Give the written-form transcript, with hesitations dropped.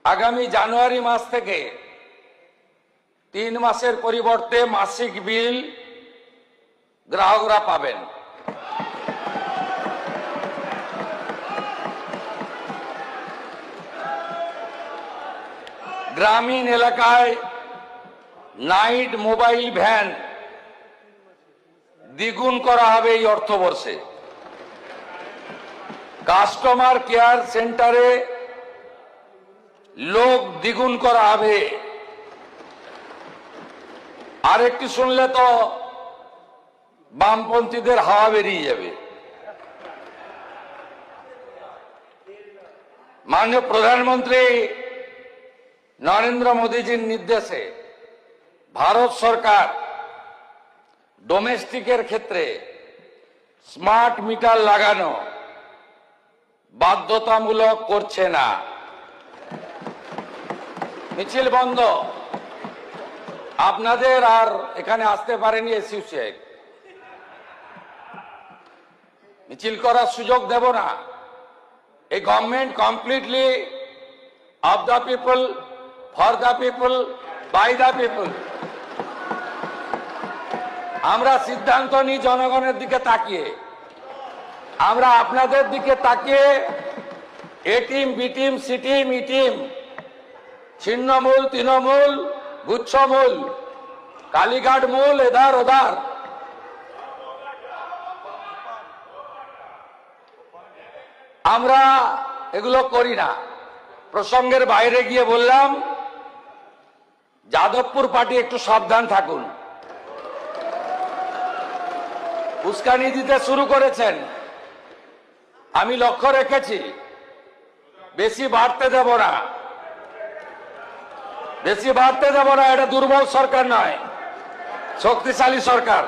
আগামী জানুয়ারি মাস থেকে 3 মাসের পরিবর্তে মাসিক বিল গ্রাহকরা পাবেন। গ্রামীণ এলাকায় নাইট মোবাইল ভ্যান দ্বিগুণ করা হবে এই অর্থবর্ষে। কাস্টমার কেয়ার সেন্টারে লোক দ্বিগুণ করা হবে। আরেকটি শুনলে তো বামপন্থীদের হাওয়া বেরিয়ে যাবে। মাননীয় প্রধানমন্ত্রী নরেন্দ্র মোদীজির নির্দেশে ভারত সরকার ডোমেস্টিকের ক্ষেত্রে স্মার্ট মিটার লাগানো বাধ্যতামূলক করছে না। মিছিল বন্ধ। আপনাদের আর এখানে আসতে পারেনি এসইউ শেখ, মিছিল করার সুযোগ দেব না। এই government completely of the people, for the people, by the people. আমরা সিদ্ধান্ত নিই জনগণের দিকে তাকিয়ে। আমরা আপনাদের দিকে তাকিয়ে A team, B team, C team, E team, ছিন্নমূল, তৃণমূল, গুচ্ছমূল, কালীঘাট মূল, এধার ওধার আমরা এগুলো করি না। প্রসঙ্গের বাইরে গিয়ে বললাম, যাদবপুর পার্টি একটু সাবধান থাকুন। উস্কানি দিতে শুরু করেছেন, আমি লক্ষ্য রেখেছি। বেশি বাড়তে দেব না, বেশি বাড়তে দেব না। এটা দুর্বল সরকার নয়, শক্তিশালী সরকার।